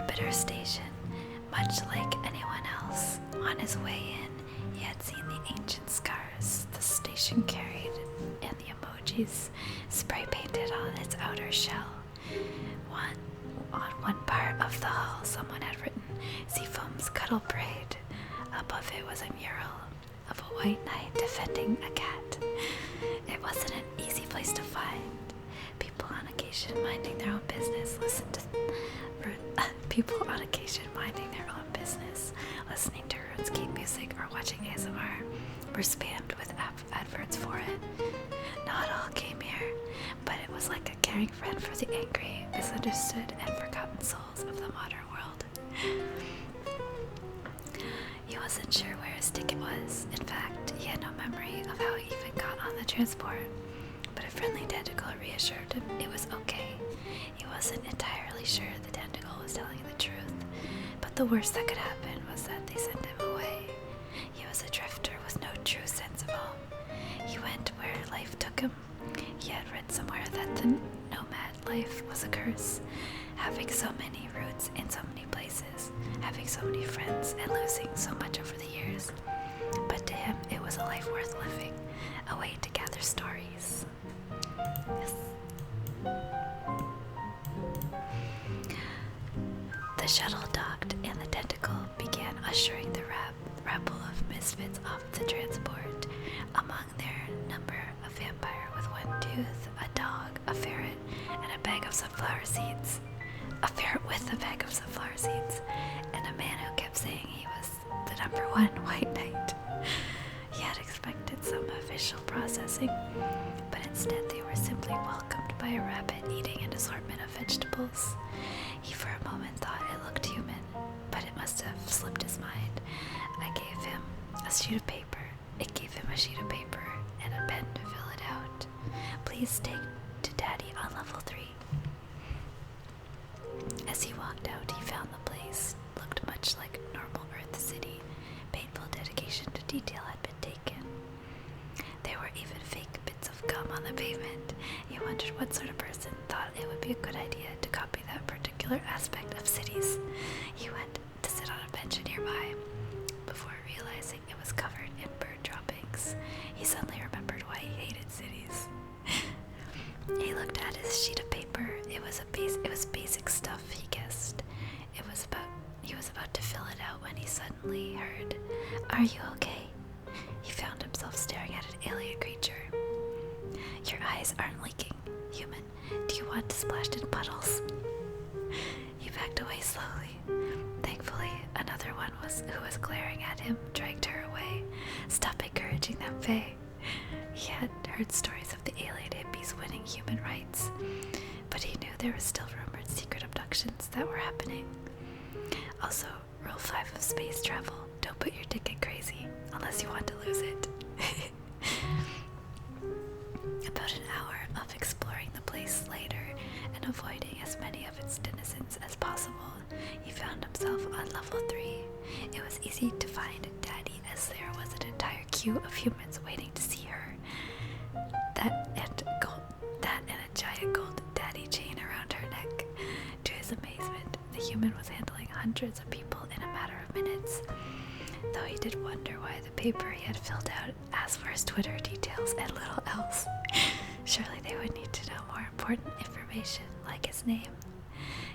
orbiter station. Much like anyone else, on his way in, he had seen the ancient scars the station carried and the emojis spray painted on its outer shell. On one part of the hull, someone had written Seafoam's Cuddle Braid. Above it was a mural of a white knight defending a cat. It wasn't an easy place to find. People on occasion minding their own business listened to listening to RuneScape music or watching ASMR were spammed with adverts for it. Not all came here, but it was like a caring friend for the angry, misunderstood, and forgotten souls of the modern world. He wasn't sure where his ticket was. In fact, he had no memory of how he even got on the transport. But a friendly tentacle reassured him it was okay. He wasn't entirely sure the tentacle was telling the truth, but the worst that could happen was that they sent him away. He was a drifter with no true sense of home. He went where life took him. He had read somewhere that the nomad life was a curse, having so many roots in so many places, having so many friends, and losing so much over the years. But to him, it was a life worth living, a way to gather stories. Yes. The shuttle docked, and the tentacle began ushering the rabble of misfits off the transport. Among their number, a vampire with one tooth, a dog, a ferret, and a bag of sunflower seeds. A ferret with a bag of sunflower seeds, and a man who kept saying he was the #1 white knight. He had expected some official processing, but instead they were simply welcomed by a rabbit eating an assortment of vegetables. He for a moment thought it looked human, but it must have slipped his mind. I gave him a sheet of paper. It gave him a sheet of paper and a pen to fill it out. Please take to Daddy on level 3. As he walked out, he found the place looked much like normal Earth City. Painful dedication to detail had been taken. There were even fake bits of gum on the pavement. He wondered what sort of person thought it would be a good idea to copy that particular aspect of cities. He went to sit on a bench nearby. Before realizing it was covered in bird droppings, he suddenly remembered why he hated cities. He looked at his sheet of paper. It was basic stuff, he guessed. He was about to fill it out when he suddenly heard, "Are you okay?" He found himself staring at an alien creature. "Your eyes aren't leaking, human. Do you want to splash in puddles?" He backed away slowly. Thankfully, another one who was glaring at him dragged her away. "Stop encouraging them, Faye." He had heard stories of the alien hippies winning human rights, but he knew there were still rumored secret abductions that were happening. Also, Rule 5 of space travel: don't put your ticket crazy unless you want to lose it. About an hour of exploring the place later and avoiding as many of its denizens as possible, he found himself on level 3. It was easy to find Daddy, as there was an entire queue of humans waiting to see her. That and a giant gold daddy chain around her neck. To his amazement, the human was handling hundreds of people in a matter of minutes. Though he did wonder why the paper he had filled out asked for his Twitter details and little else. Surely they would need to know more important information, like his name.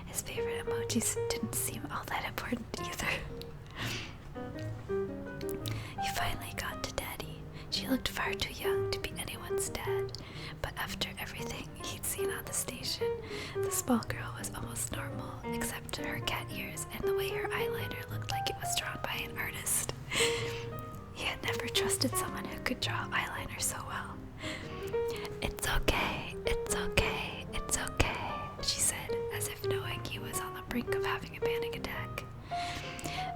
His favorite emojis didn't seem all that important either. He finally got to Daddy. She looked far too young to be anyone's dad, but after everything he'd seen on the station, the small girl was almost normal, except her cat ears and the way her eyeliner looked like it was drawn by an artist. He had never trusted someone who could draw eyeliner so well. "It's okay, it's okay, it's okay," she said, as if knowing he was on the brink of having a panic attack.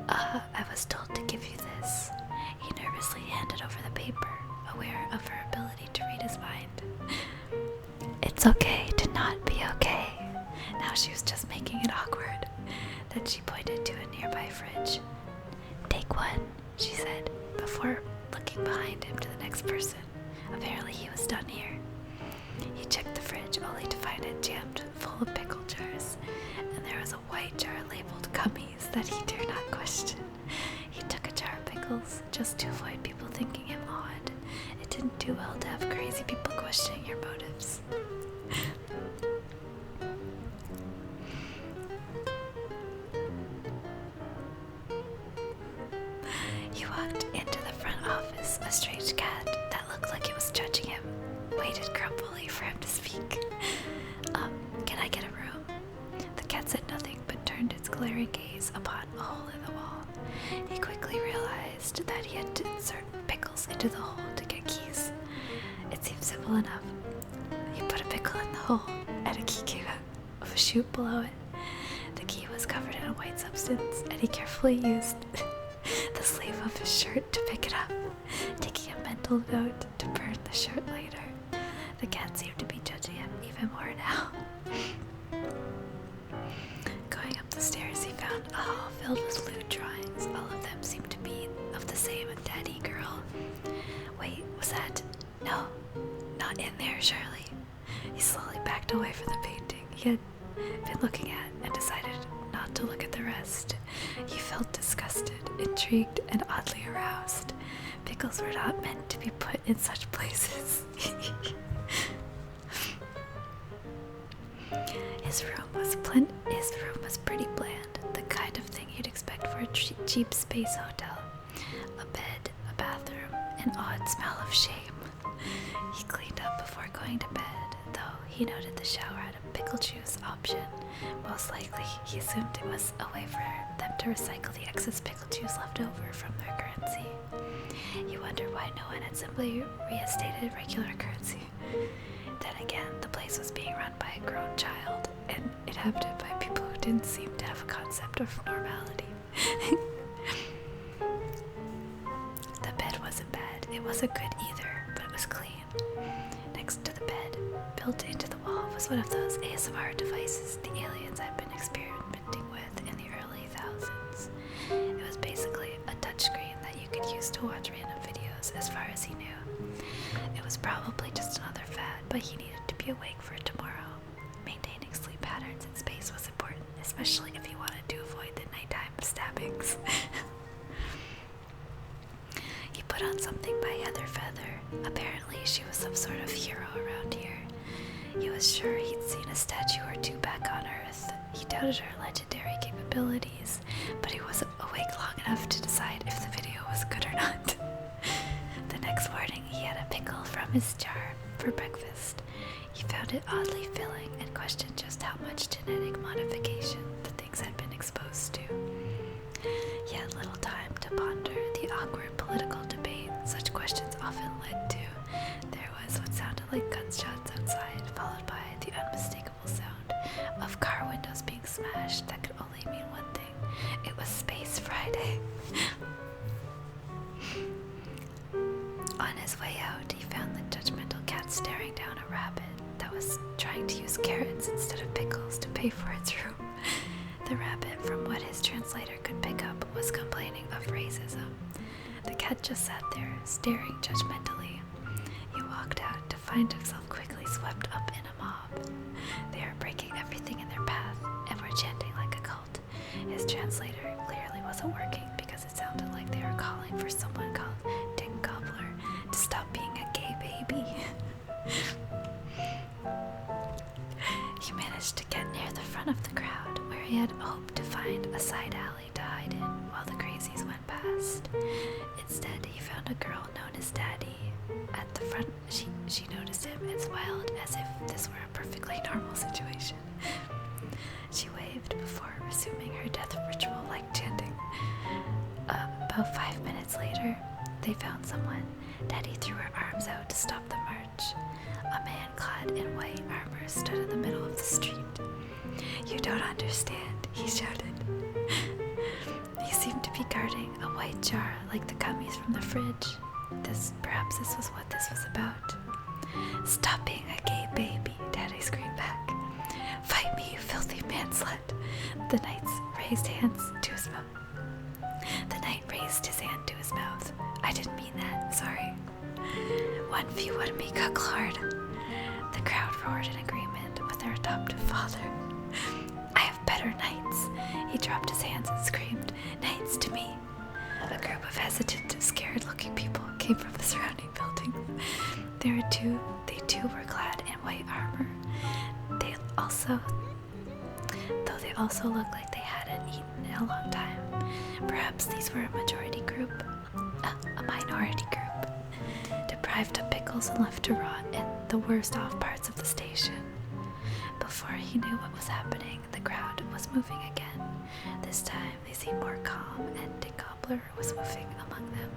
I was told to give you this." He nervously handed over the paper, aware of her ability to read his mind. "It's okay to not be okay." Now she was just making it awkward. Then she pointed to a nearby fridge. "Take one," she said, before looking behind him to the next person. Apparently he was done here. He checked the fridge only to find it jammed full of pickle jars, and there was a white jar labeled that he dare not question. He took a jar of pickles just to avoid people thinking him odd. It didn't do well to have crazy people questioning your motives. He walked into the front office. A strange cat that looked like it was judging him waited grumpily for him to speak. Can I get a room? The cat said nothing but turned its glaring gaze upon a hole in the wall. He quickly realized that he had to insert pickles into the hole to get keys. It seemed simple enough. He put a pickle in the hole, and a key came out of a chute below it. The key was covered in a white substance, and he carefully used the sleeve of his shirt to pick it up, taking a mental note to burn the shirt later. The cat seemed to be judging him even more now. Going up the stairs, he found a hall filled with lewd drawings. All of them seemed to be of the same daddy girl. Wait, was that? No, not in there, surely. He slowly backed away from the painting he had been looking at and decided not to look at the rest. He felt disgusted, intrigued, and oddly aroused. Pickles were not meant to be put in such places. His room was pretty bland, the kind of thing you'd expect for a cheap space hotel. A bed, a bathroom, an odd smell of shame. He cleaned up before going to bed, though he noted the shower had a pickle juice option. Most likely, he assumed it was a way for them to recycle the excess pickle juice left over from their currency. He wondered why no one had simply reinstated regular currency. Then again, the place was being run by a grown child, and inhabited by people who didn't seem to have a concept of normality. The bed wasn't bad. It wasn't good either, but it was clean. Next to the bed, built into the wall, was one of those ASMR devices the aliens had been experimenting with in the early thousands. It was basically a touchscreen that you could use to watch random videos as far as he knew. It was probably just another fad, but he needed to be awake for tomorrow. Maintaining sleep patterns in space was important, especially if he wanted to avoid the nighttime stabbings. He put on something by Heather Feather. Apparently, she was some sort of hero around here. He was sure he'd seen a statue or two back on Earth. He doubted her legendary capabilities, but he wasn't awake long enough to decide if the video was good or not. The next morning, he had a pickle from his jar for breakfast. He found it oddly filling and questioned just how much genetic modification the things had been exposed to. He had little time to ponder the awkward political debate such questions often led to. There was what sounded like gunshots outside, followed by the unmistakable sound of car windows being smashed that could only mean one thing. It was Space Friday. On his way out, he found the judgmental cat staring down a rabbit that was trying to use carrots instead of pickles to pay for its room. The rabbit, from what his translator could pick up, was complaining of racism. The cat just sat there, staring judgmentally. He walked out to find himself quickly swept up in a mob. They were breaking everything in their path and were chanting like a cult. His translator clearly wasn't working because it sounded like they were calling for someone called Dick Gobbler to stop being a gay baby. He managed to get near the front of the crowd, where he had hoped to find a side alley to hide in while the crazies went past. Instead, he found a girl known as Daddy. At the front, she noticed him and smiled as if this were a perfectly normal situation. She waved before resuming her death ritual like chanting. About 5 minutes later, they found someone. Daddy threw her arms out to stop the march. A man clad in white armor stood in the middle of the street. "You don't understand," he shouted. He seemed to be guarding a white jar like the gummies from the fridge. Perhaps this was what this was about. "Stop being a gay baby," Daddy screamed back. "Fight me, you filthy manslet." The knight raised his hand to his mouth. "I didn't mean that, sorry." "One for you, one of me, cook lord." The crowd roared in agreement with their adoptive father. "I have better knights." He dropped his hands and screamed, "Knights to me!" A group of hesitant, scared-looking people came from the surrounding buildings. They too were clad in white armor. They also looked like they hadn't eaten in a long time. Perhaps these were a minority group, deprived of pickles and left to rot in the worst-off parts of the station. Before he knew what was happening, the crowd was moving again. This time they seemed more calm, and Dick Gobbler was moving among them.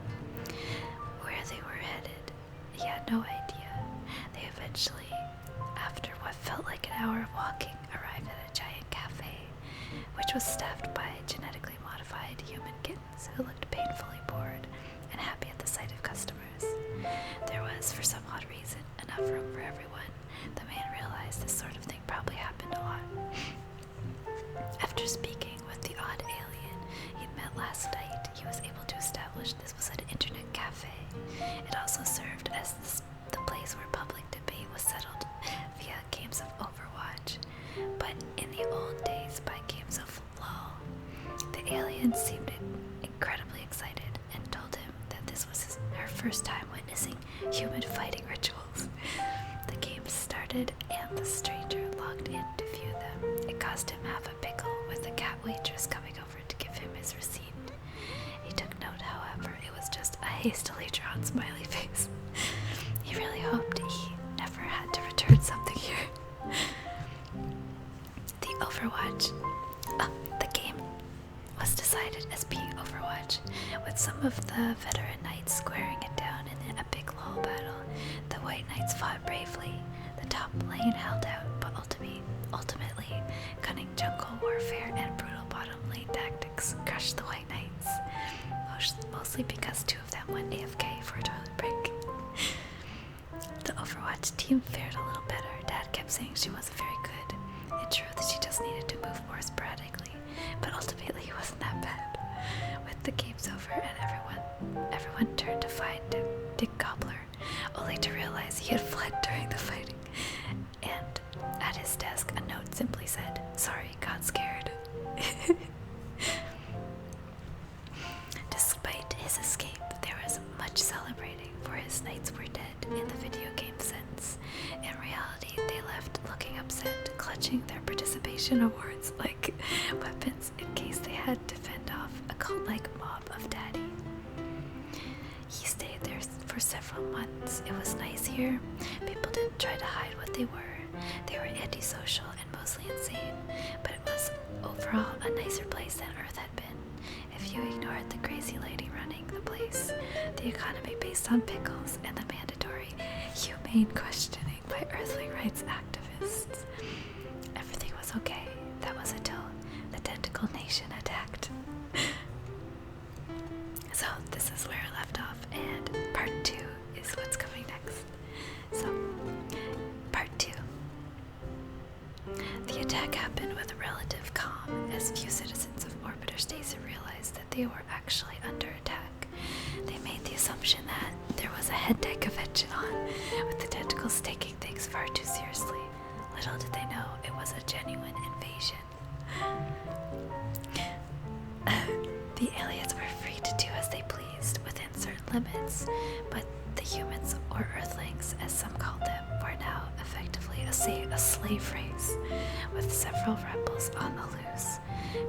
Where they were headed, he had no idea. They eventually, after what felt like an hour of walking, arrived at a giant cafe, which was staffed by genetically modified human kittens who looked painfully bored and happy at the sight of customers. There was, for some odd reason, enough room for everyone. The man realized this sort of thing probably happened a lot. After speaking with the odd alien he'd met last night, he was able to establish this was an internet cafe. It also served as the place where public debate was settled via games of Overwatch. But in the old days, by games of LOL, the alien seemed incredibly excited and told him that this was her first time witnessing human fighting rituals. The game started and the stranger logged in to view them. It cost him half a pickle, with the cat waitress coming over to give him his receipt. He took note, however, it was just a hastily drawn smiley face. He really hoped he never had to return something here. The game was decided as being Overwatch, with some of the veteran knights squaring it down in an epic LOL battle. The white knights fought bravely. The top lane held out, but ultimately, cunning jungle warfare and brutal bottom lane tactics crushed the white knights, mostly because two of them went AFK for a toilet break. The Overwatch team fared a little better. Dad kept saying she wasn't very good. It's true that she just needed to move more sporadically, but ultimately it wasn't that bad. With the games over and everyone turned to find Dick Gobbler, only to realize he had fled during the fighting. And at his desk, a note simply said, "Sorry, got scared." Despite his escape, there was much celebrating, for his knights were dead in the video game sense. In reality, they left looking upset, clutching their participation awards like weapons in case they had to fend off a cult-like mob of daddy. He stayed there for several months. It was nice here. People didn't try to hide what they were. They were antisocial and mostly insane, but it was overall a nicer place than Earth had been. If you ignored the crazy lady running the place, the economy based on pickles, and the mandatory humane questioning by Earthling rights activists, everything was okay. That was until the Tentacle Nation attacked. So this is where I left off, and part 2 is what's coming next. So, part 2. The attack happened with relative calm, as few citizens of Orbiter Station realized that they were actually under attack. They made the assumption that there was a head deck convention on, with the tentacles taking things far too seriously. Little did they know it was a genuine invasion. The aliens were free to do as they pleased within certain limits, but the humans, or Earthlings as some called them, were now effectively a slave race, with several rebels on the loose,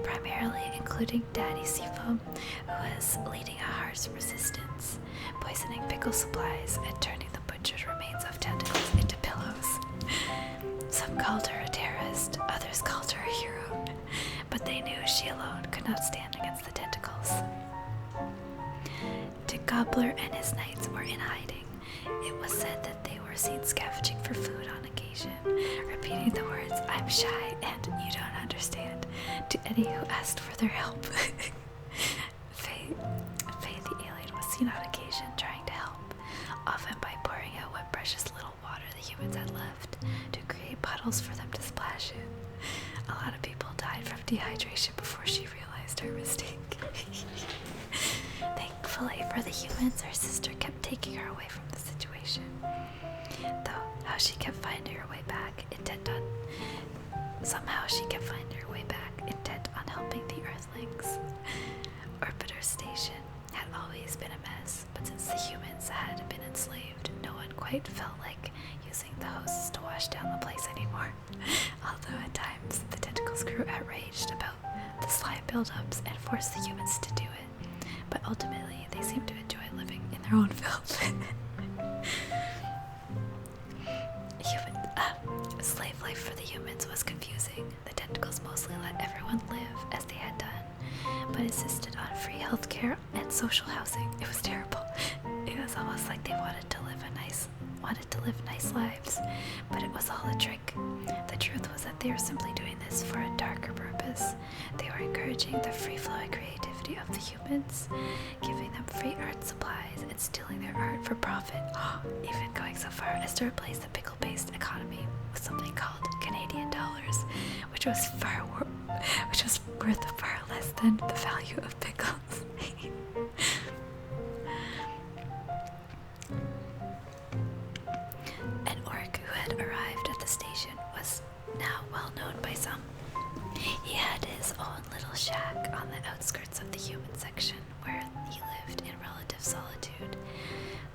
primarily including Daddy Seafoam, who was leading a harsh resistance, poisoning pickle supplies and turning the butchered remains of tentacles into pillows. Some called her a terrorist, others called her a hero, but they knew she alone could not stand against the tentacles. Dick Gobbler and his knights were in hiding. It was said that they were seen scavenging for food on occasion, repeating the words, "I'm shy and you don't understand," to any who asked for their help. Faye the alien was seen on occasion trying to help, often by pouring out what precious little water the humans had left to create puddles for them to splash in. A lot of people died from dehydration before she realized her mistake. Thankfully for the humans, her sister kept taking her away from the situation. Though how she kept finding her way back, intent on helping the feelings. Orbiter Station had always been a mess, but since the humans had been enslaved, no one quite felt like using the hoses to wash down the place anymore. Although at times the tentacles grew outraged about the slime buildups and forced the humans to do it, but ultimately they seemed to enjoy living in their own filth. Slave life for the humans was confusing. The tentacles mostly let everyone live as they had done, but insisted on free healthcare and social housing. It was terrible. It was almost like they wanted to live nice lives, but it was all a trick. The truth was that they were simply doing this for a darker purpose. They were encouraging the free-flowing creativity of the humans, giving them free art supplies and stealing their art for profit, even going so far as to replace the pickle-based economy with something called Canadian dollars, which was worth far less than the value of pickles. An orc who had arrived at the station was now well known by some. He had his own little shack on the outskirts of the human section where he lived in relative solitude.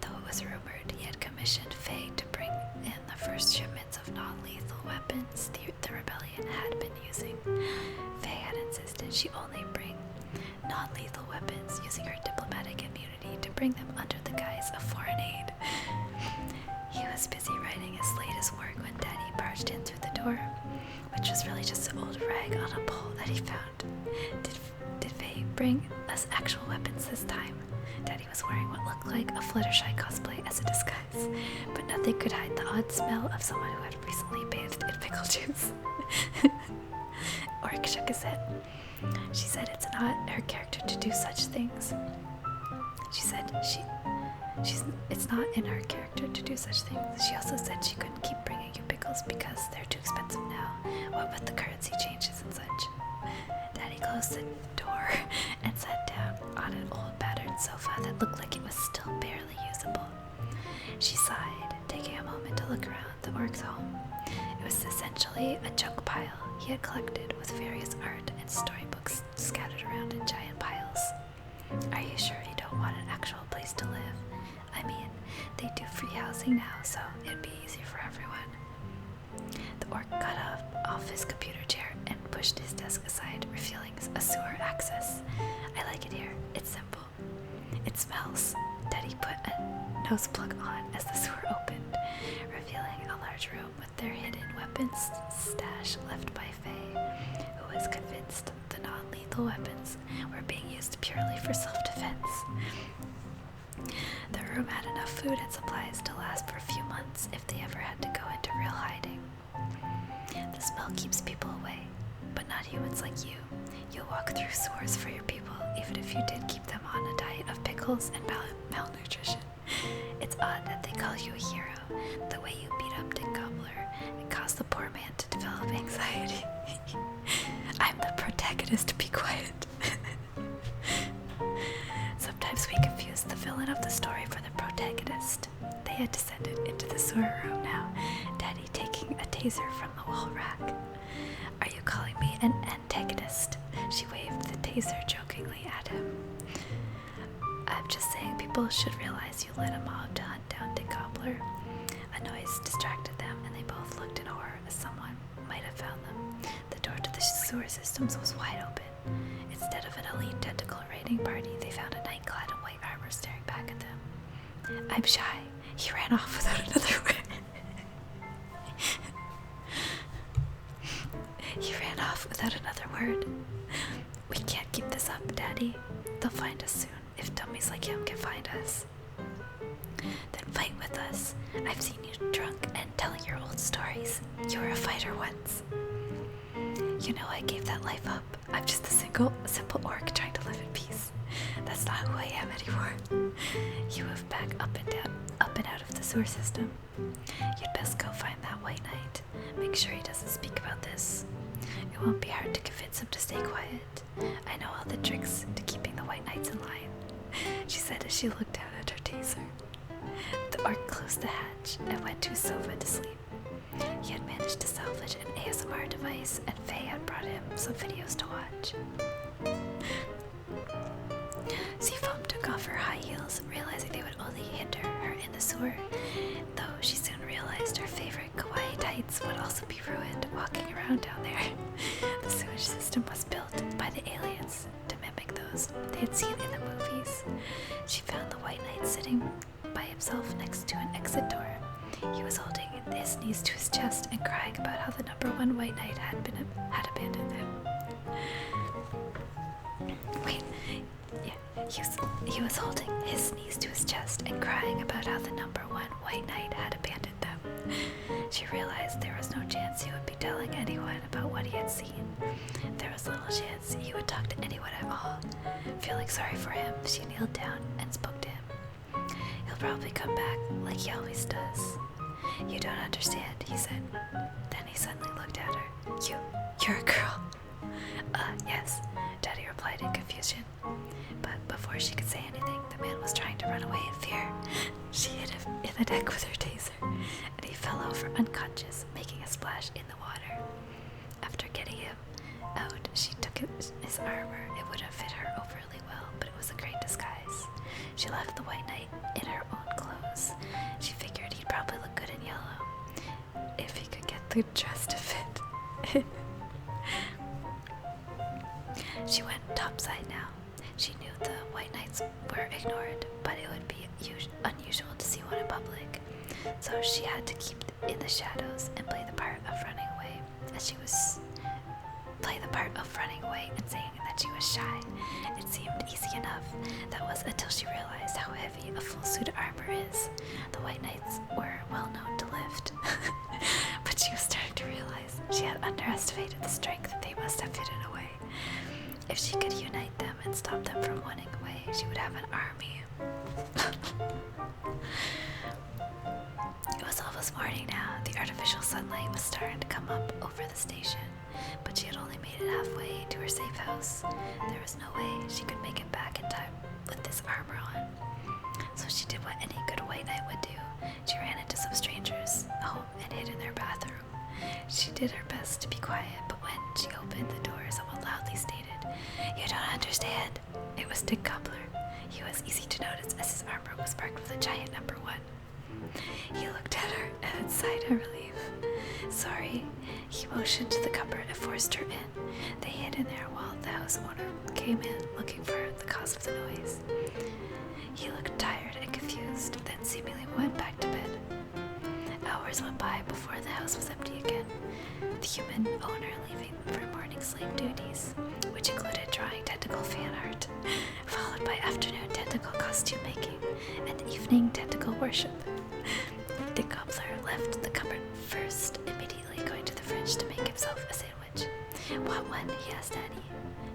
Though it was rumored he had commissioned Faye to bring in the first shipments of non-lethal weapons the rebellion had been using. Faye had insisted she only bring non-lethal weapons, using her diplomatic immunity to bring them under the guise of foreign aid. He was busy writing his latest work when Daddy barged in through the door, which was really just an old rag on a pole that he found. Did Faye bring us actual weapons this time? Daddy was wearing what looked like a Fluttershy cosplay as a disguise, but nothing could hide the odd smell of someone who had recently bathed in pickle juice. Orc shook his head. She said it's not her character to do such things. She said it's not in her character to do such things. She also said she couldn't keep bringing you pickles because they're too expensive now, what with the currency changes and such. Daddy closed the door and sat down on an old battered sofa that looked like it was still barely usable. She sighed, taking a moment to look around the orc's home. It was essentially a junk pile he had collected with various art and storybooks scattered around in giant piles. Are you sure you don't want an actual place to live? I mean, they do free housing now, so it'd be easier for everyone. The orc got off his computer chair and pushed his desk aside, revealing a sewer access. I like it here. It's simple. It smells. Daddy put a nose plug on as the sewer opened, revealing a large room with their hidden weapons stash left by Faye, who was convinced the non-lethal weapons were being used purely for self-defense. The room had enough food and supplies to last for a few months if they ever had to go into real hiding. The smell keeps people away, but not humans like you. You'll walk through sewers for your people, even if you did keep them on a diet of pickles and malnutrition. It's odd that they call you a hero, the way you beat up Dick Gobbler and caused the poor man to develop anxiety. I'm the protagonist, be quiet. Sometimes we confuse the villain of the story for the protagonist. They had descended into the sewer room now, Daddy taking a taser from the wall rack. Are you calling me an antagonist? She waved the taser jokingly at him. I'm just saying people should realize you led a mob to hunt down Dick Gobbler. A noise distracted them, and they both looked in horror as someone might have found them. The door to the sewer systems was wide open. Instead of an elite tentacle raiding party, they found a knight clad in white armor staring back at them. I'm shy. He ran off without another word. He ran off without another word. We can't keep this up, Daddy. They'll find us soon, if dummies like him can find us. Then fight with us. I've seen you drunk and telling your old stories. You were a fighter once. You know I gave that life up. I'm just a simple orc trying to live in peace. That's not who I am anymore. You move back up and out of the sewer system. You'd best go find that white knight. Make sure he doesn't speak about this. It won't be hard to convince him to stay quiet. I know all the tricks to keeping the white knights in line, she said as she looked down at her taser. The orc closed the hatch and went to his sofa to sleep. He had managed to salvage an ASMR device, and Faye had brought him some videos to watch. underground down there. The sewage system was built by the aliens to mimic those they had seen in the movies. She found the White Knight sitting by himself next to an exit door. He was holding his knees to his chest and crying about how the number one White Knight had abandoned him. Wait, yeah, he was holding his knees to his chest and crying about how the number one White Knight had abandoned them. She realized there was no chance he would be telling anyone about what he had seen. There was little chance he would talk to anyone at all. Feeling sorry for him, she kneeled down and spoke to him. He'll probably come back like he always does. You don't understand, he said. Then he suddenly looked at her. You're a girl. Yes, Daddy replied in confusion. But before she could say anything, the man was trying to run away in fear. She hit him in the neck with her taser, and he fell over unconscious, making a splash in the water. After getting him out, she took his armor. It wouldn't fit her overly well, but it was a great disguise. She left the White Knight in her own clothes. She figured he'd probably look good in yellow, if he could get the dress to fit. She went topside now. She knew the White Knights were ignored, but it would be unusual to see one in public. So she had to keep in the shadows and play the part of running away and saying that she was shy. It seemed easy enough. That was until she realized how heavy a full suit of armor is. The White Knights were well known to lift, but she was starting to realize she had underestimated the strength they must have hidden away. If she could unite them and stop them from running away, she would have an army. It was almost morning now. The artificial sunlight was starting to come up over the station, but she had only made it halfway to her safe house. There was no way she could make it back in time with this armor on. So she did what any good White Knight would do. She ran into some strangers' home and hid in their bathroom. She did her best to be quiet, but when she opened the door, someone loudly stated, "You don't understand." It was Dick Cobbler. He was easy to notice as his armor was marked with a giant number 1. He looked at her and then sighed in relief. Sorry. He motioned to the cupboard and forced her in. They hid in there while the house owner came in looking for the cause of the noise. He looked tired and confused, then seemingly went back to bed. Hours went by before the house was empty again, the human owner leaving for morning slave duties, which included drawing tentacle fan art, followed by afternoon tentacle costume making and evening tentacle worship. The cobbler left the cupboard first, immediately going to the fridge to make himself a sandwich. "Want one?" he asked Daddy.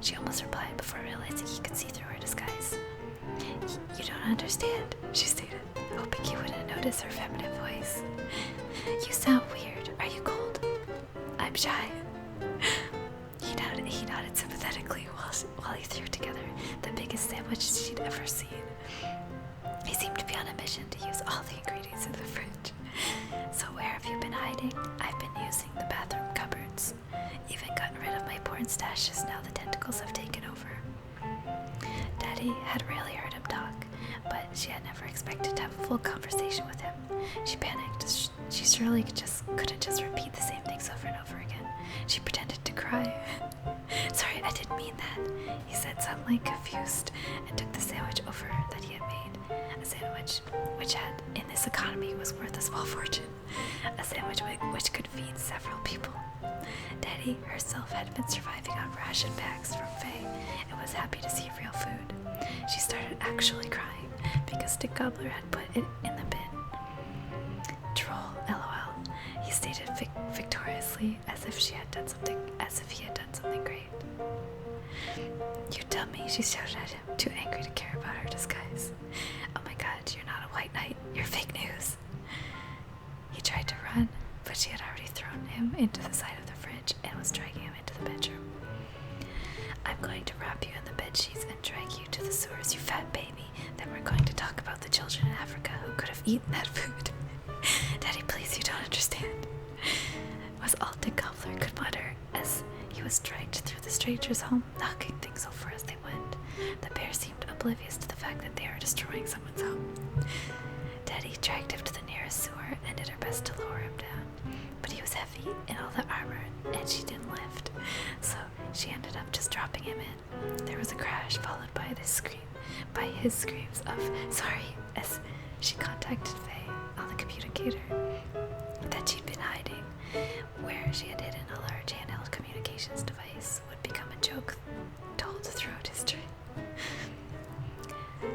She almost replied before realizing he could see through her disguise. "You don't understand," she stated, hoping he wouldn't notice her feminine voice. "You sound weird. Are you cold?" "I'm shy." He nodded sympathetically while he threw together the biggest sandwich she'd ever seen. He seemed to be on a mission to use all the ingredients in the fridge. "So where have you been hiding?" "I've been using the bathroom cupboards. Even gotten rid of my porn stashes now the tentacles have taken over." Daddy had rarely heard him talk, but she had never expected to have a full conversation with him. She panicked. She surely couldn't just repeat the same things over and over again. She pretended to cry. "Sorry, I didn't mean that," he said, suddenly confused, and took the sandwich over that he had made. A sandwich which in this economy, was worth a small fortune. A sandwich which could feed several people. Daddy herself had been surviving on ration bags from Faye and was happy to see real food. She started actually crying because Dick Gobbler had put it in the bin. "Droll, LOL," he stated victoriously, as if he had done something great. "You dummy," she shouted at him, too angry to care about her disguise. "Oh my god, you're not a White Knight, you're fake news." He tried to run, but she had already thrown him into the side of the fridge and was dragging him into the bedroom. "I'm going to wrap you in the bed sheets and drag you to the sewers, you fat baby. Then we're going to talk about the children in Africa who could have eaten that food." "Daddy, please, you don't understand," was all Dick Gobbler could mutter as he was dragged through the stranger's home, knocking things over as they went. The pair seemed oblivious to the fact that they were destroying someone's home. Daddy dragged him to the nearest sewer and did her best to lower him down, but he was heavy heavy in all the armor, and she didn't lift. So she ended up just dropping him in. There was a crash followed by his screams of sorry as she contacted Faye on the communicator that she'd been hiding, where she had hidden a large handheld communications device would become a joke told throughout history.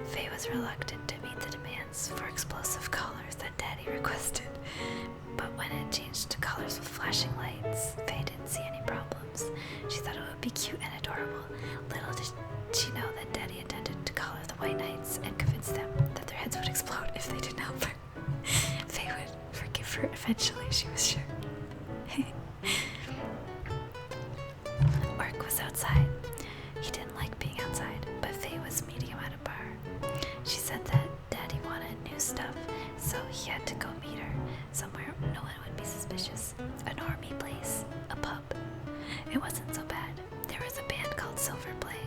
Faye was reluctant to meet the demands for explosive collars that Daddy requested, but when it changed to collars with flashing lights, Faye didn't see any problems. She thought it would be cute and adorable. Little did she know that Daddy intended to collar the White Knights and convince them that their heads would explode if they didn't help her. Faye would forgive her eventually, she was sure. Orc was outside. He didn't like being outside, but Faye was meeting him at a bar. She said that Daddy wanted new stuff, so he had to go meet her somewhere no one would be suspicious. A normie place, a pub. It wasn't so bad. There was a band called Silver playing.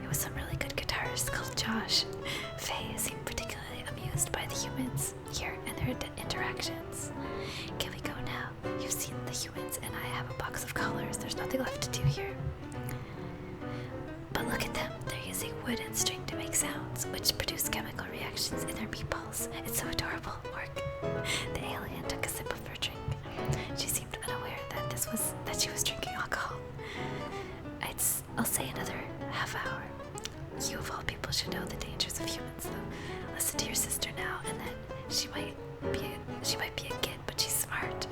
It was some really good guitarist called Josh. Faye seemed particularly amused by the humans here and their interactions. Can we go now? You've seen the humans and I have a box of collars. There's nothing left to do here. But look at them. They're using wood and string to make sounds, which produce chemical reactions in their meatballs. It's so adorable, Orc. The alien took a sip of her drink. She seemed unaware that she was drinking alcohol. I'll say another half hour. You of all people should know the dangers of humans, though. Listen to your sister now, and then she might be a kid, but she's smart.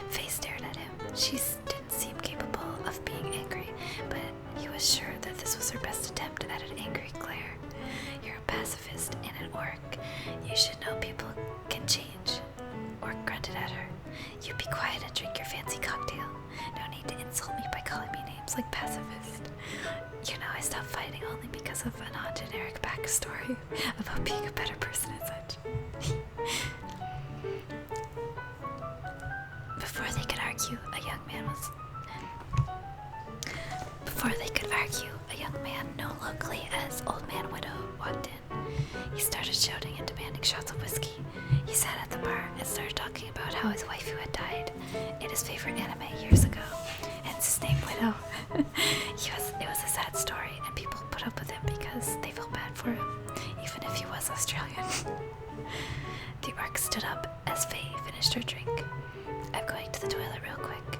Faye stared at him. She didn't seem capable of being angry, but he was sure that this was her best attempt at an angry glare. You're a pacifist and an orc. You should know people can change. Orc grunted at her. You be quiet and drink your fancy cocktail. No need to insult me by calling me names like pacifist. You know I stopped fighting only because of a non-generic backstory about being a better person and such. Before they could argue, a young man known locally as Old Man Widow walked in. He started shouting and demanding shots of whiskey. He sat at the bar and started talking about how his waifu had died in his favorite anime years ago, hence his name Widow. It was a sad story, and people put up with him because they felt bad for him, even if he was Australian. The orc stood up as Faye finished her drink. I'm going to the toilet real quick.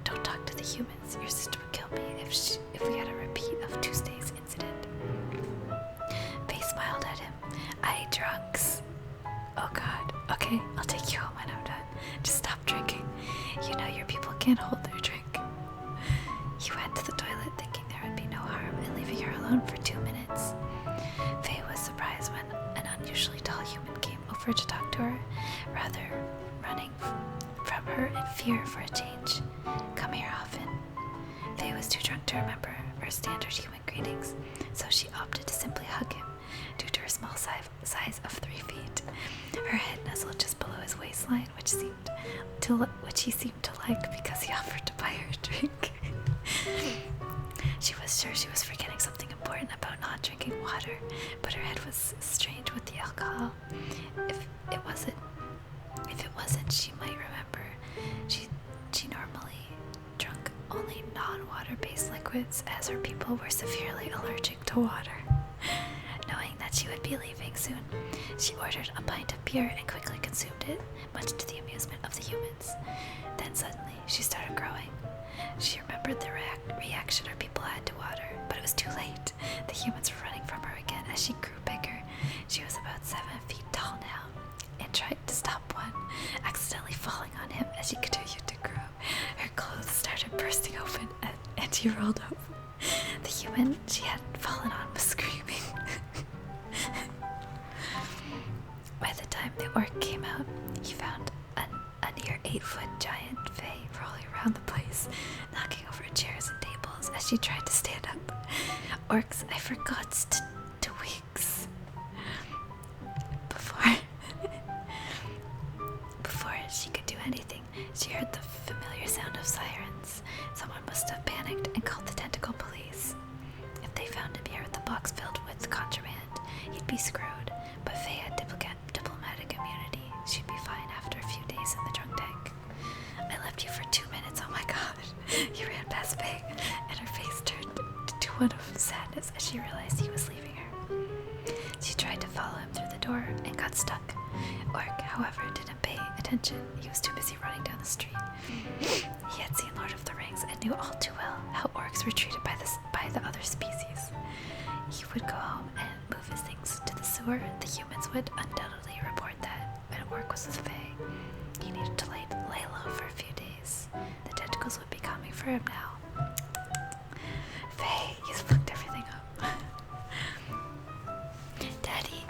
Don't talk to the humans. Your sister would kill me if we had a repeat of Tuesday's incident. Faye smiled at him. Drunks. Oh god. Okay, I'll take you home when I'm done. Just stop drinking. You know your people can't hold their drink. He went to the toilet thinking there would be no harm in leaving her alone for 2 minutes. Faye was surprised when an unusually tall human came over to talk to her, rather running from her in fear for a change. Come here often. Faye was too drunk to remember her standard human greetings, so she opted to simply hug him due to her small size of 3 feet. Her head nestled just below his waistline, which he seemed to like because he offered to buy her a drink. She was sure she was forgetting something important about not drinking water, but her head was strained with the alcohol. If it wasn't, she might remember. She normally drank only non-water-based liquids, as her people were severely allergic to water. Knowing that she would be leaving soon, she ordered a pint of beer and quickly consumed it, much to the amusement of the humans. Then suddenly, she started growing. She remembered the reaction her people had to water, but it was too late. The humans were running from her again as she grew bigger. She was about 7 feet tall now, and tried to stop one, accidentally falling on him as she continued to grow. Her clothes started bursting open, and she rolled over. The human she had fallen on was screaming. By the time the orc came out, he found a near 8-foot giant Faye rolling around the place, knocking over chairs and tables as she tried to stand up. Orcs, I forgot to wigs. Before she could do anything, she heard the familiar sound of sirens. Someone must have panicked and called the tentacle police. If they found him here with the box filled with contraband, he'd be screwed, but Faye had diplomatic immunity. She'd be fine after a few days attention. He was too busy running down the street. He had seen Lord of the Rings and knew all too well how orcs were treated by the other species. He would go home and move his things to the sewer. The humans would undoubtedly report that an orc was with Faye. He needed to lay low for a few days. The tentacles would be coming for him now. Faye, he's fucked everything up. Daddy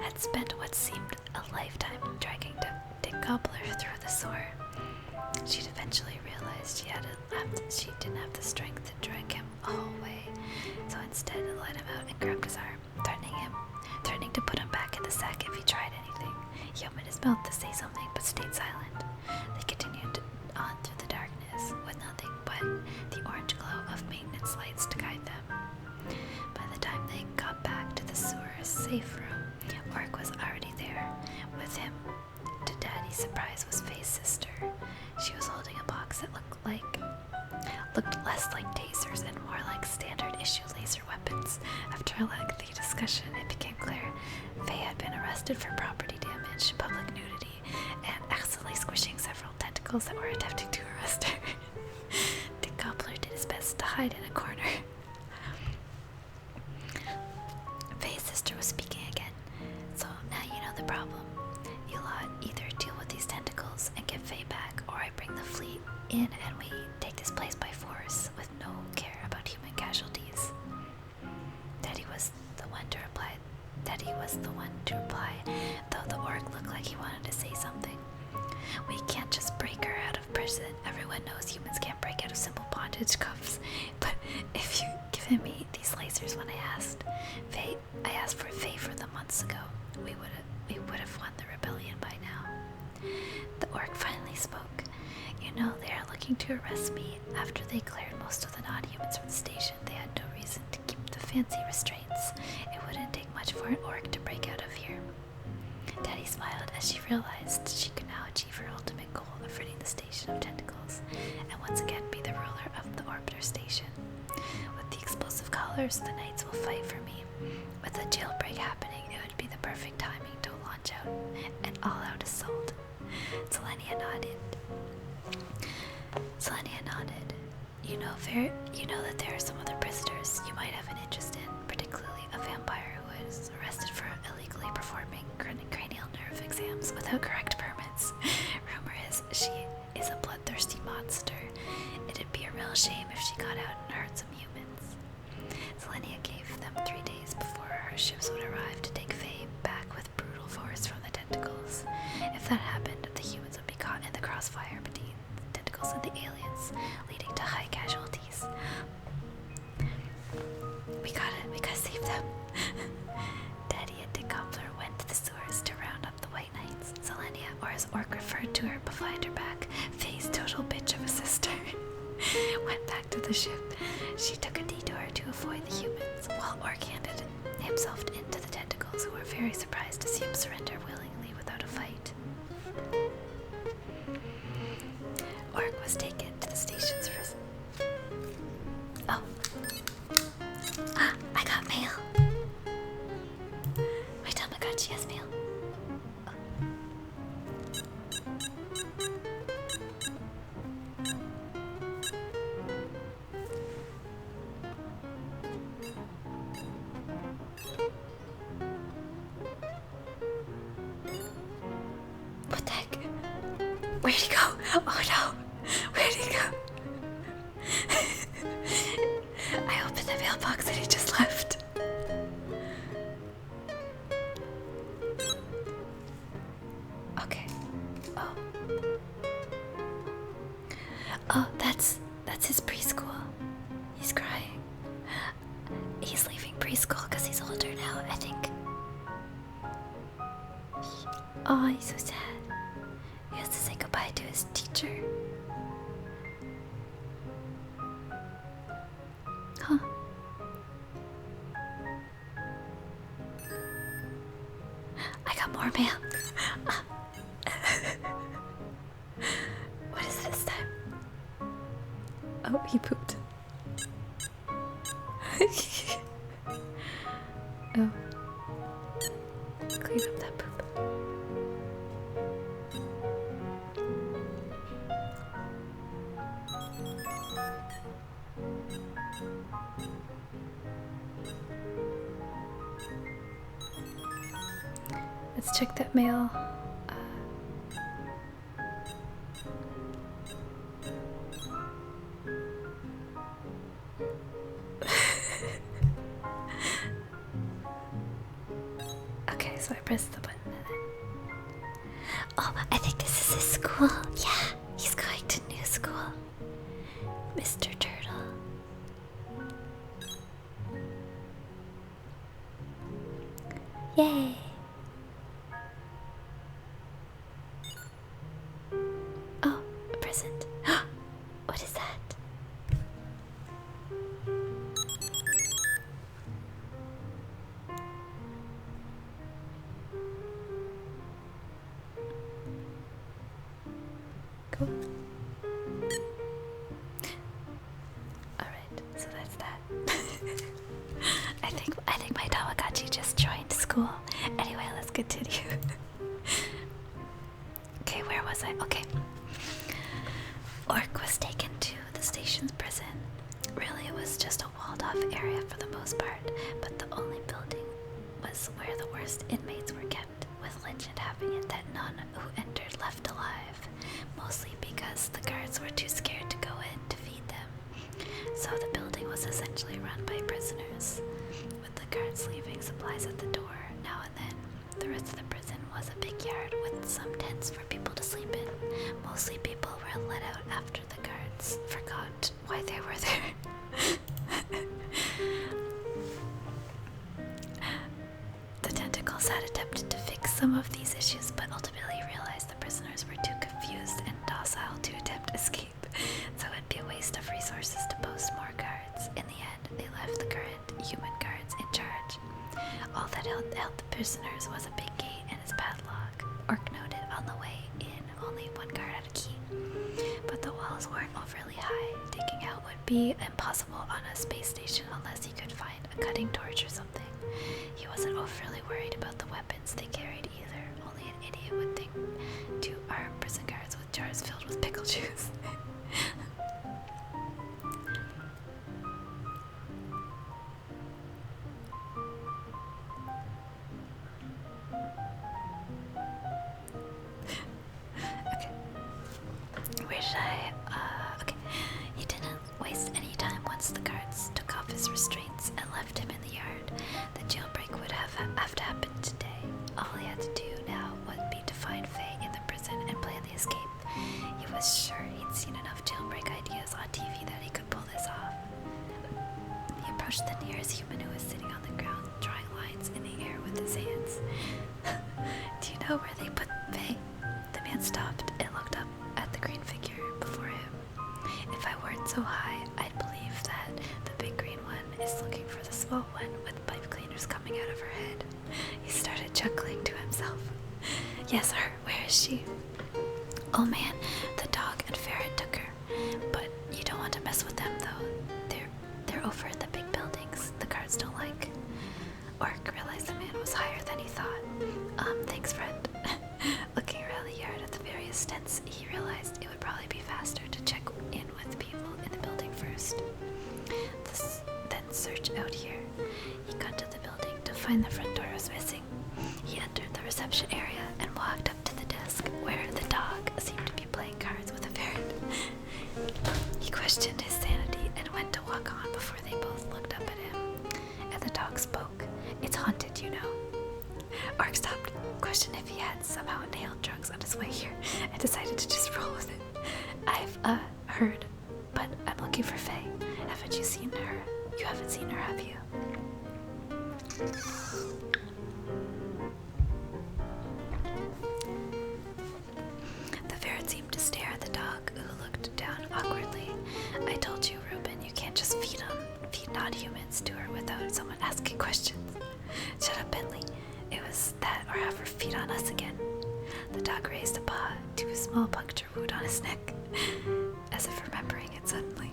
had spent what seemed a lifetime dragging Dick Gobbler through the sewer. She'd eventually realized she didn't have the strength to drag him a whole way, so instead let him out and grabbed his arm, threatening to put him back in the sack if he tried anything. He opened his mouth to say something, but stayed silent. They continued on through the darkness, with nothing but the orange glow of maintenance lights to guide them. By the time they got back to the sewer's safe room, Orc was already there. With him, to Daddy's surprise, was Faye's sister. She was holding a box that looked less like tasers and more like standard issue laser weapons. After a lengthy discussion, it became clear Faye had been arrested for property damage, public nudity, and accidentally squishing several tentacles that were attempting to arrest her. Dick Gobbler did his best to hide in a corner. Faye's sister was speaking again. So now you know the problem. You lot either deal with these tentacles and get Faye back, or I bring the fleet in and we take this place by force with no care about human casualties. Daddy was the one to reply, though the orc looked like he wanted to say something. We can't just break her out of prison. Everyone knows humans can't break out of simple bondage cuffs. But if you given me these lasers when I asked for Faye for them months ago, we would have won the rebellion by now. The orc finally spoke. You know, they are looking to arrest me. After they cleared most of the non-humans from the station, they had no reason to keep the fancy restraints. It wouldn't take much for an orc to break out of here. Daddy smiled as she realized she could now achieve her ultimate goal of ridding the station of tentacles, and once again be the ruler of the Orbiter Station. With the explosive collars, the knights will fight for me. With a jailbreak happening, it would be the perfect timing to launch out an all-out assault. Selenia nodded. You know that there are some other prisoners you might have an interest in, particularly a vampire who was arrested for illegally performing cranial nerve exams without correct permits. Rumor is she is a bloodthirsty monster. It'd be a real shame if she got out and hurt some humans. Selenia gave them 3 days before her ships would arrive to take Faye back with brutal force from the tentacles. If that happened, the humans would be caught in the crossfire between the tentacles and the aliens, leading to high casualties. We gotta save them. Daddy and Dick Gobbler went to the sewers to round up the White Knights. Selenia, or as Orc referred to her behind her back, Faye's total bitch of a sister, went back to the ship. She took a detour to avoid the humans, while Orc handed himself into the tentacles, who were very surprised to see him surrender willingly without a fight. Orc was taken to the station's prison. Oh. I got mail. My Tamagotchi has mail. What the heck? Where'd he go? Oh no! Where'd he go? I opened the mailbox and he just left. Okay. Oh. Oh, that's his preschool. He's crying. He's leaving preschool because he's older now, I think. Oh, he's so sad. He has to say goodbye to his teacher. Huh. I got more mail. What is this time? Oh, he pooped. Oh. Clean up that poop. Let's check that mail. Okay, so I pressed the button. Oh, I think this is his school. Yeah, he's going to new school. Mr. Turtle. Yay! Oh, a present. What is that? Cool. Alright, so that's that. I think my Tamagotchi just joined school. Anyway, let's continue. Okay, where was I? Okay. Orc was taken to the station's prison. Really, it was just a walled-off area for the most part, but the only building was where the worst inmates were kept, with legend having it that none who entered left alive, mostly because the guards were too scared to go in to feed them. So the building was essentially run by prisoners, with the guards leaving supplies at the door now and then. The rest of the prison was a big yard with some tents for people to sleep in. Mostly people were let out after the guards forgot why they were there. The tentacles had attempted to fix some of these issues, but ultimately realized the prisoners were too confused and docile to attempt escape, so it'd be a waste of resources to post more guards. In the end, they left the current human guards in charge. All that held the prisoners was a big gate and its padlock. Orc noted on the way in only one guard had a key, but the walls weren't overly high. Taking out would be impossible on a space station unless he could find a cutting torch or something. He wasn't overly worried about the weapons they carried either. Only an idiot would think to arm prison guards with jars filled with pickle juice. Okay. Where should I? Okay. He didn't waste any time once the guards took off his restraints and left him in the yard. The jailbreak would have to happen today. All he had to do now would be to find Faye in the prison and plan the escape. He was sure he'd seen enough jailbreak ideas on TV that he could pull this off. He approached the nearest human who was sitting on the ground, drawing lines in the air with his hands. Do you know where they put Faye? The man stopped and looked up at the green figure before him. If I weren't so high, I'd believe that the big green one is looking for the small one with pipe cleaners coming out of her head. He started chuckling to himself. Yes, her. Where is she? Oh man, the dog and ferret took her. But you don't want to mess with them though. They're over in the big buildings the guards don't like. Orc realized the man was higher than he thought. Thanks, friend. Looking around the yard at the various tents, he realized it would probably be faster to check in with people in the building first. Then search out here. He got to the building to find the front door was missing. He entered the reception area and walked up to the desk where the dog seemed to be playing cards with a ferret. He questioned his sanity and went to walk on before they both looked up at him. And the dog spoke. It's haunted, you know. Orc stopped, questioned if he had somehow nailed drugs on his way here, and decided to just roll with it. I've, heard, but I'm looking for Faye. Haven't you seen her? You haven't seen her, have you? The ferret seemed to stare at the dog, who looked down awkwardly. I told you, Reuben, you can't just feed non-humans to her without someone asking questions. Shut up, Bentley. It was that or have her feed on us again. The dog raised a paw to a small puncture wound on his neck, as if remembering it suddenly.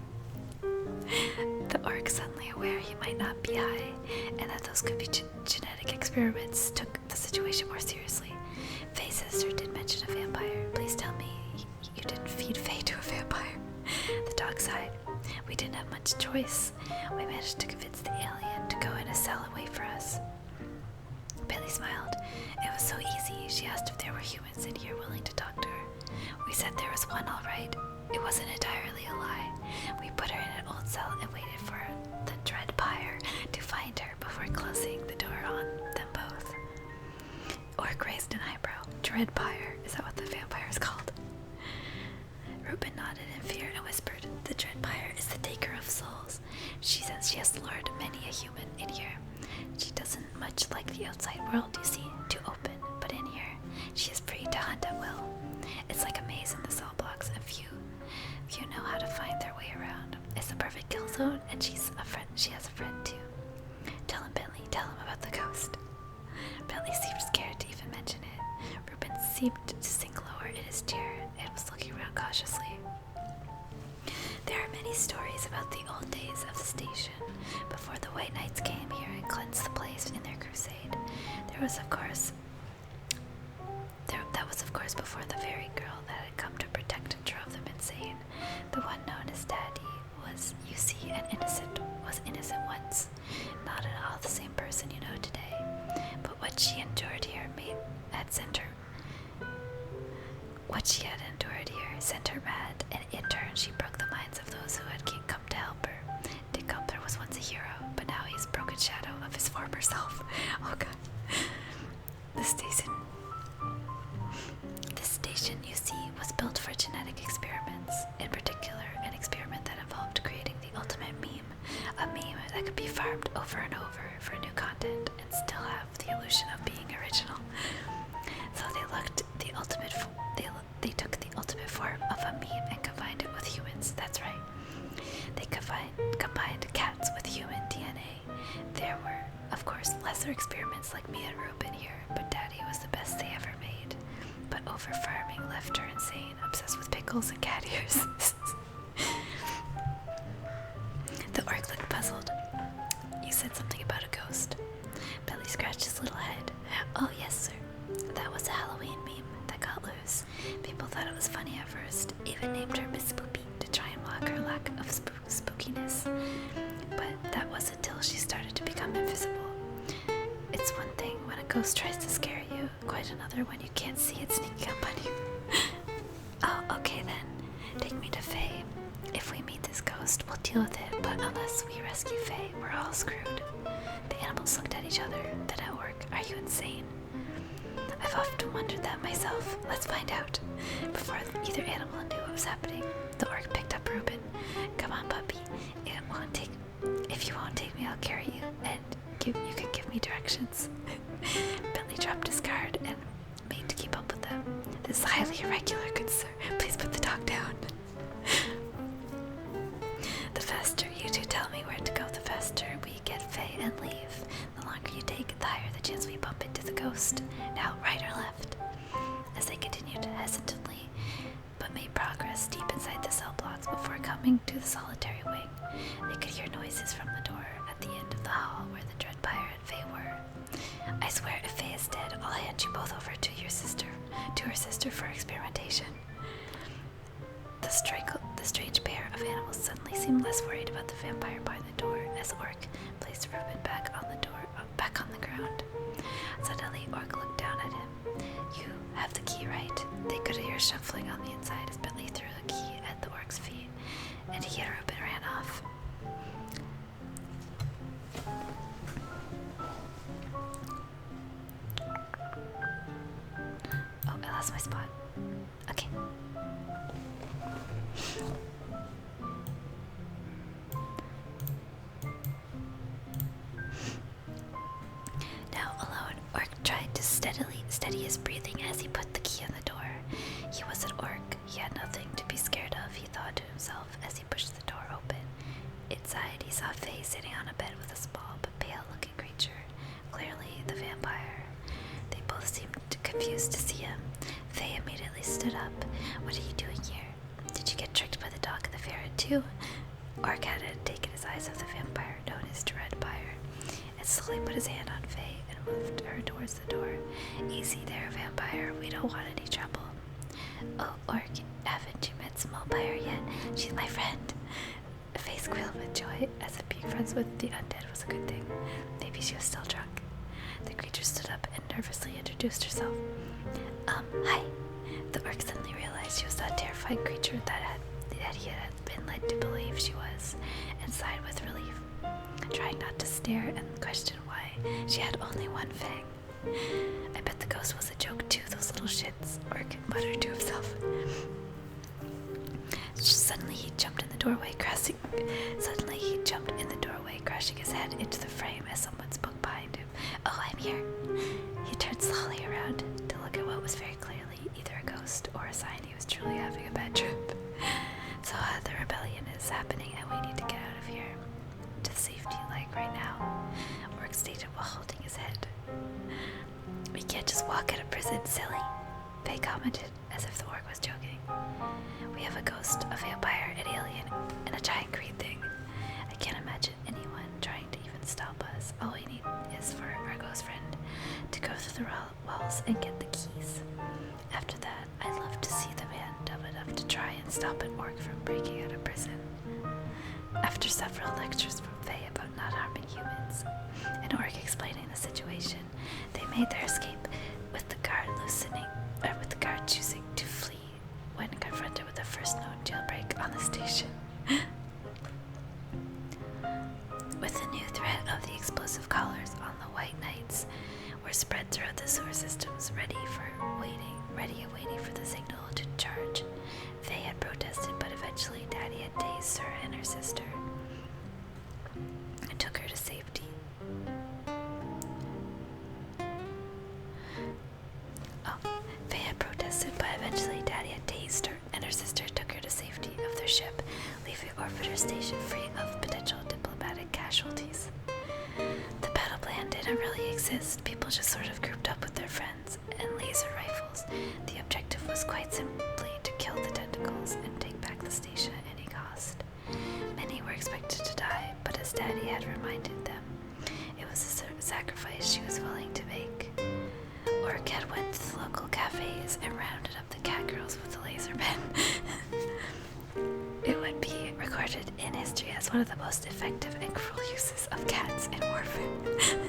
The orc, suddenly aware he might not be high, and that those could be genetic experiments, took the situation more seriously. Faye's sister did mention a vampire. Please tell me you didn't feed Faye to a vampire. The dog sighed. We didn't have much choice. We managed to convince the alien to go in a cell and wait for us. Billy smiled. It was so easy. she asked if there were humans in here willing to talk to her. We said there was one, all right. It wasn't entirely a lie. We put her in an old cell and waited for the dread pyre to find her before closing the door on them both. Orc raised an eyebrow. Dread pyre, is that what the vampire is called? Reuben nodded in fear and whispered, "The dread pyre is the taker of souls. She says she has lured many a human in here. She doesn't much like the outside world, you see, too open, but in here, she is free to hunt at will. It's like a maze in the cell blocks, and few know how to find their way around. It's the perfect kill zone, and she has a friend too. Tell him, Bentley, tell him about the ghost." Bentley seemed scared to even mention it. Reuben seemed to sink lower in his chair and was looking around cautiously. There are many stories about the old days of the station, before the White Knights came here and cleansed the place in their crusade. That was of course before the very girl that had come to protect and drove them insane. The one known as Daddy was, you see, was innocent once. Not at all the same person you know today. But what she had endured here sent her mad, and in turn she broke the minds of those who had come to help her. Dick Gumpler was once a hero, but now he's a broken shadow of his former self. Oh god. This station, you see, was built for genetic experiments. In particular, an experiment that involved creating the ultimate meme. A meme that could be farmed over and over for new content and still have the illusion of being original. So they took the ultimate form of a meme and combined it with humans. That's right. They combined cats with human DNA. There were, of course, lesser experiments like me and Reuben here, but Daddy was the best they ever made. But over-farming left her insane, obsessed with pickles and cat ears. The orc looked puzzled. "You said something about a ghost." Billy scratched his little head. "Oh, yes, sir. That was a Halloween meme that got loose. People thought it was funny at first, even named her Miss Spoopy to try and mock her lack of spookiness. But that was until she started to become invisible. It's one thing when a ghost tries to scare you, quite another when you can't see it sneaking up on you." "Oh, okay then. Take me to Faye. If we meet this ghost, we'll deal with it, but unless we rescue Faye, we're all screwed." The animals looked at each other, then at Orc. "Are you insane?" "I've often wondered that myself. Let's find out." Before either animal knew what was happening, the orc picked up Reuben. "Come on, puppy. If you won't take me, I'll carry you, and you can give me directions." Bentley dropped his guard and made to keep up with them. "This is highly irregular, good sir. Please put the dog down." "The faster you two tell me where to go, the faster we get Faye and leave. The longer you take, the higher the chance we bump into the ghost. Now, right or left?" As they continued hesitantly, but made progress deep inside the cell blocks before coming to the solitary wing, they could hear noises from the door at the end of the hall where the dread pyre and Faye were. "I swear if Faye is dead, I'll hand you both over to her sister for experimentation." The strange pair of animals suddenly seemed less worried about the vampire behind the door as Orc placed Reuben back on the ground. Suddenly, Orc looked down at him. "You have the key, right?" They could hear shuffling on the inside as Bentley threw the key at the Orc's feet, and he and Reuben ran off. Oh, I lost my spot. Okay. Now alone, Orc tried to steady his breathing as he put the key in the door. He was an orc. He had nothing to be scared of, he thought to himself as he pushed the door open. Inside, he saw Faye sitting on a bed with a small but pale-looking creature, clearly the vampire. They both seemed confused to see him. Faye immediately stood up. "What are you doing here? Did you get tricked by the dog and the ferret too?" Orc hadn't taken his eyes off the vampire, known as Dread Pyre, and slowly put his hand on Faye and moved her towards the door. "Easy there, vampire. We don't want any trouble." "Oh, Orc, haven't you met Small Pyre yet? She's my friend." Faye squealed with joy, as if being friends with the undead was a good thing. Maybe she was still drunk. The creature stood up and nervously introduced herself. Hi. The orc suddenly realized she was that terrifying creature that he had been led to believe she was, and sighed with relief, trying not to stare and question why she had only one fang. I bet the ghost was a joke too, those little shits, Orc muttered to himself. Suddenly he jumped in the doorway, crashing his head into the frame as someone spoke behind him. Oh, I'm here. He turned slowly around to look at what was very clearly either a ghost or a sign he was truly having a bad trip. So the rebellion is happening and we need to get out of here. To safety, like right now, Orc stated while holding his head. We can't just walk out of prison, silly, Faye commented as if the orc was joking. We have a ghost, a vampire, an alien, and a giant green thing. I can't imagine anyone trying to even stop us. All we need is for our ghost friend to go through the walls and get the keys. After that, I'd love to see the man dumb enough to try and stop an orc from breaking out of prison. After several lectures from Faye about not harming humans, and Orc explaining the situation, they made their escape with the guard choosing to flee when confronted with the first known jailbreak on the station. With the new threat of the explosive collars on the White Knights were spread throughout the sewer systems, ready and waiting for the signal to charge. Faye had protested, but eventually Daddy had tased her and her sister and took her to safety. Faye had protested, but eventually Daddy had tased her and her sister took her to safety of their ship, leaving Orbiter Station free of potential diplomatic casualties. The battle plan didn't really exist. People just sort of grouped up with their friends and laser rifles. The objective was quite simply to kill the tentacles and take back the station at any cost. Many were expected to die, but as Daddy had reminded them, it was a sacrifice she was willing to make. Orc had went to the local cafes and rounded up the cat girls with a laser pen. It would be recorded in history as one of the most effective and cruel uses of cats in warfare.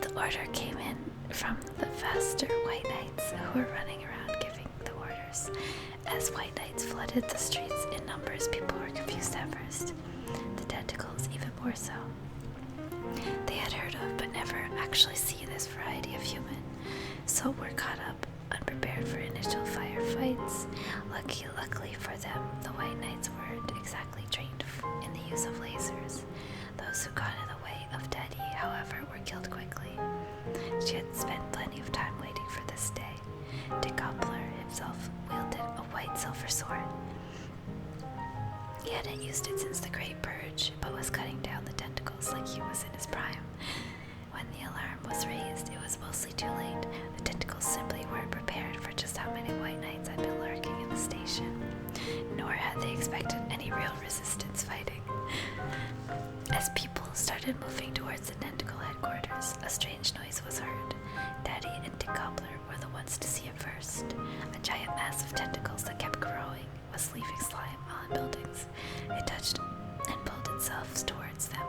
The order came in from the faster White Knights who were running around giving the orders. As White Knights flooded the streets in numbers, people were confused at first. The tentacles even more so. They had heard of but never actually seen this variety of human, so were caught up, unprepared for initial firefights. Luckily for them, the White Knights weren't exactly trained in the use of lasers. Those who got in the way of Daddy, however, were killed quickly. She had spent plenty of time waiting for this day. Dick Gobbler himself wielded a white silver sword. He hadn't used it since the Great Purge, but was cutting down the tentacles like he was in his prime. When the alarm was raised, it was mostly too late. The tentacles simply weren't prepared for just how many White Knights had been lurking in the station, nor had they expected any real resistance fighting. As people started moving towards the tentacle headquarters, a strange noise was heard. Daddy and Dick Gobbler were the ones to see it first. A giant mass of tentacles that kept growing was leaving slime on buildings. It touched and pulled itself towards them.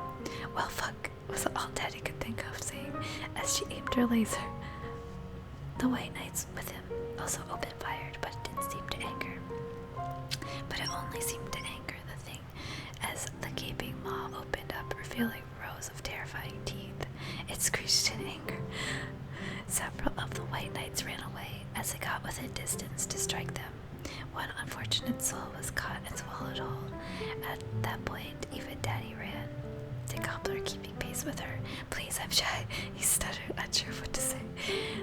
Well, fuck, was all Daddy could think of saying as she aimed her laser. The White Knights with him also opened fire, but it didn't seem to anger. But it only seemed to anger the thing as the gaping maw opened up, revealing rows of terrifying teeth. It screeched in anger. Several of the White Knights ran away as it got within distance to strike them. One unfortunate soul was caught and swallowed whole. At that point, even Daddy ran. Dick Gobbler keeping pace with her. Please, I'm shy. He stuttered, unsure what to say.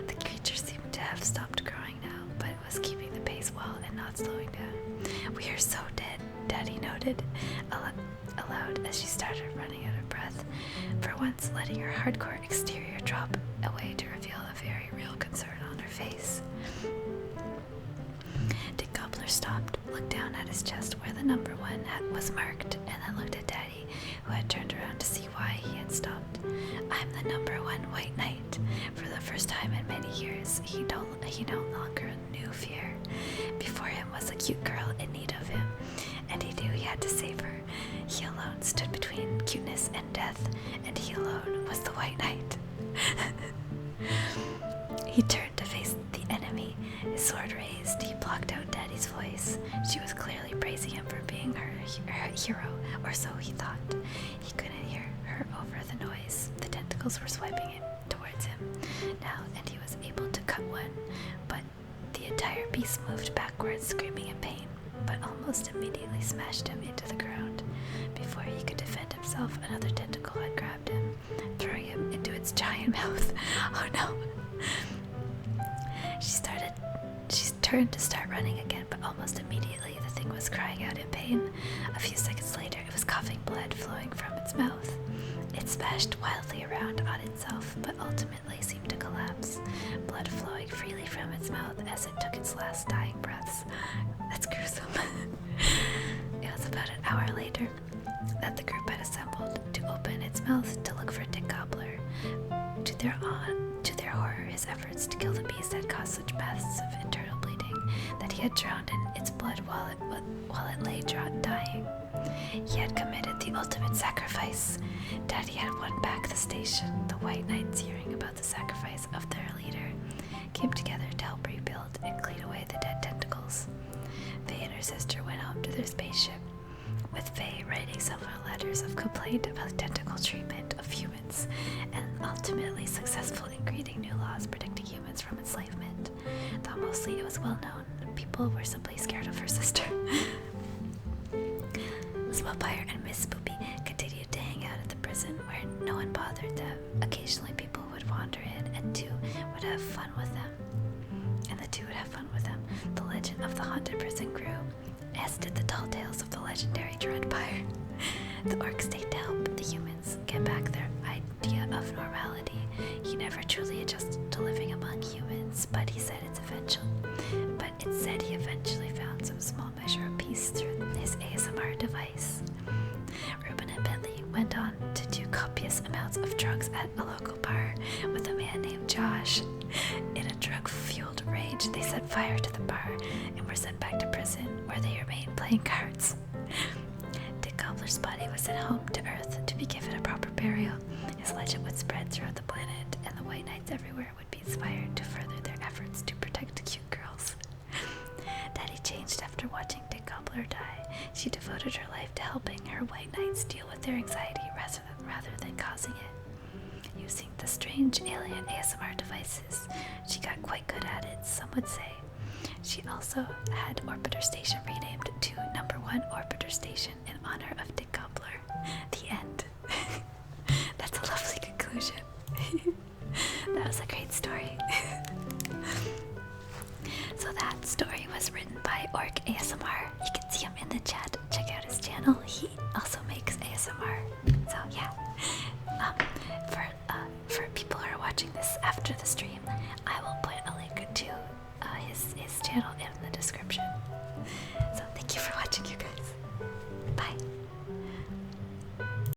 The creature seemed to have stopped growing now, but it was keeping the pace well and not slowing down. We are so dead, Daddy noted aloud as she started running out of breath, for once letting her hardcore exterior drop away to reveal a very real concern on her face. Dick Gobbler stopped, looked down at his chest where the number 1 was marked, and then looked at Daddy, who had turned around to see why he had stopped. I'm the number 1 White Knight. For the first time in many years, he no longer knew fear. Before him was a cute girl in need of him, and he knew he had to save her. He alone stood between cuteness and death, and he alone was the White Knight. He turned blocked out Daddy's voice. She was clearly praising him for being her hero, or so he thought. He couldn't hear her over the noise. The tentacles were swiping it towards him now, and he was able to cut one, but the entire beast moved backwards, screaming in pain, but almost immediately smashed him into the ground. Before he could defend himself, another tentacle had grabbed him, throwing him into its giant mouth. Oh no! She turned to start running again, but almost immediately the thing was crying out in pain. A few seconds later, it was coughing blood flowing from its mouth. It splashed wildly around on itself, but ultimately seemed to collapse, blood flowing freely from its mouth as it took its last dying breaths. That's gruesome. It was about an hour later that the group had assembled to open its mouth to look for Dick Gobbler. To their horror, his efforts to kill the beast had caused such massive internal bleeding that he had drowned in its blood while it lay dying. He had committed the ultimate sacrifice. Daddy had won back the station. The White Knights, hearing about the sacrifice of their leader, came together to help rebuild and clean away the dead tentacles. Faye and her sister went home to their spaceship, with Faye writing several letters of complaint about tentacle treatment of humans, and ultimately successful in creating new laws protecting humans from enslavement. Though mostly it was well known, people were simply scared of her sister. Spellfire and Miss Spoopy continued to hang out at the prison where no one bothered them. Occasionally people would wander in and the two would have fun with them. The legend of the haunted prison grew, as did the tall tales of the legendary Dreadfire. The orc stayed to help the humans get back their idea of normality. He never truly adjusted to living among humans, but it said he eventually found some small measure of peace through his ASMR device. Ruben and Bentley went on to do copious amounts of drugs at a local bar with a man named Josh. In a drug-fueled rage, they set fire to the bar and were sent back to prison, where they remained playing cards. Dick Gobbler's body was sent home to Earth to be given a proper burial. His legend would spread throughout the planet, and the White Knights everywhere would be inspired to further their efforts to protect cute girls. Daddy changed after watching Dick Gobbler die. She devoted her life to helping her White Knights deal with their anxiety rather than causing it. Using the strange alien ASMR devices, she got quite good at it, some would say. She also had Orbiter Station renamed to Number 1 Orbiter Station in honor of Dick Gobbler. The end. That's a lovely conclusion. That was a great story. So that story was written by OrcASMR. You can see him in the chat